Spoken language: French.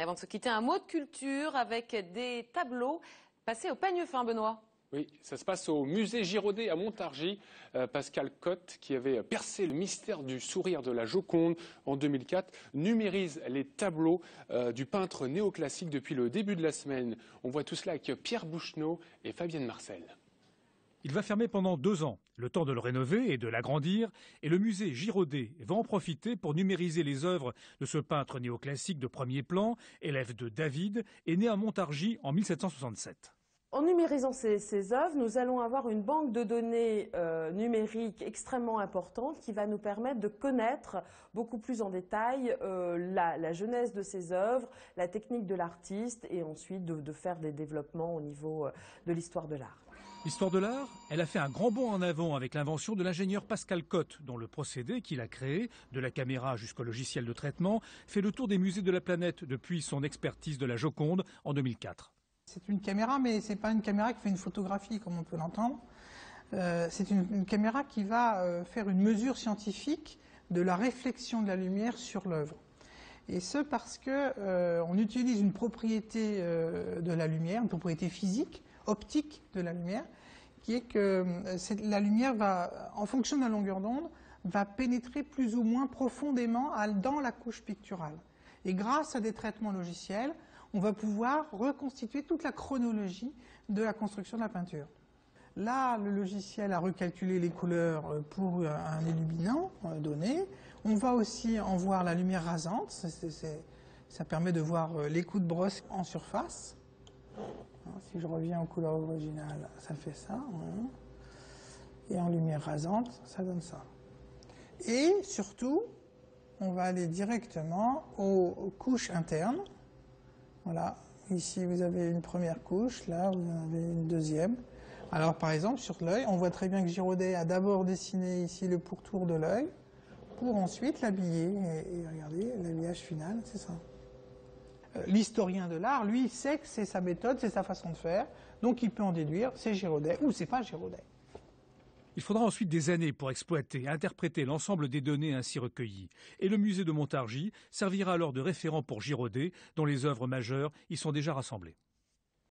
Avant de se quitter, un mot de culture avec des tableaux passés au peigne fin, Benoît. Oui, ça se passe au musée Giraudet à Montargis. Pascal Cotte, qui avait percé le mystère du sourire de la Joconde en 2004, numérise les tableaux du peintre néoclassique depuis le début de la semaine. On voit tout cela avec Pierre Boucheneau et Fabienne Marcel. Il va fermer pendant 2 ans, le temps de le rénover et de l'agrandir, et le musée Giraudet va en profiter pour numériser les œuvres de ce peintre néoclassique de premier plan, élève de David, et né à Montargis en 1767. En numérisant ces œuvres, nous allons avoir une banque de données numériques extrêmement importante qui va nous permettre de connaître beaucoup plus en détail la genèse de ces œuvres, la technique de l'artiste et ensuite de faire des développements au niveau de l'histoire de l'art. L'histoire de l'art, elle a fait un grand bond en avant avec l'invention de l'ingénieur Pascal Cotte, dont le procédé qu'il a créé, de la caméra jusqu'au logiciel de traitement, fait le tour des musées de la planète depuis son expertise de la Joconde en 2004. C'est une caméra, mais ce n'est pas une caméra qui fait une photographie, comme on peut l'entendre. C'est une caméra qui va faire une mesure scientifique de la réflexion de la lumière sur l'œuvre. Et ce parce qu'on utilise une propriété de la lumière, une propriété physique, optique de la lumière, qui est que la lumière va, en fonction de la longueur d'onde, va pénétrer plus ou moins profondément dans la couche picturale. Et grâce à des traitements logiciels, on va pouvoir reconstituer toute la chronologie de la construction de la peinture. Là, le logiciel a recalculé les couleurs pour un illuminant donné. On va aussi en voir la lumière rasante. Ça permet de voir les coups de brosse en surface. Si je reviens aux couleurs originales, ça fait ça. Et en lumière rasante, ça donne ça. Et surtout, on va aller directement aux couches internes. Voilà, ici vous avez une première couche, là vous en avez une deuxième. Alors par exemple sur l'œil, on voit très bien que Giraudet a d'abord dessiné ici le pourtour de l'œil, pour ensuite l'habiller. Et regardez, l'habillage final, c'est ça. L'historien de l'art, lui, sait que c'est sa méthode, c'est sa façon de faire, donc il peut en déduire, c'est Giraudet ou c'est pas Giraudet. Il faudra ensuite des années pour exploiter et interpréter l'ensemble des données ainsi recueillies. Et le musée de Montargis servira alors de référent pour Giraudet, dont les œuvres majeures y sont déjà rassemblées.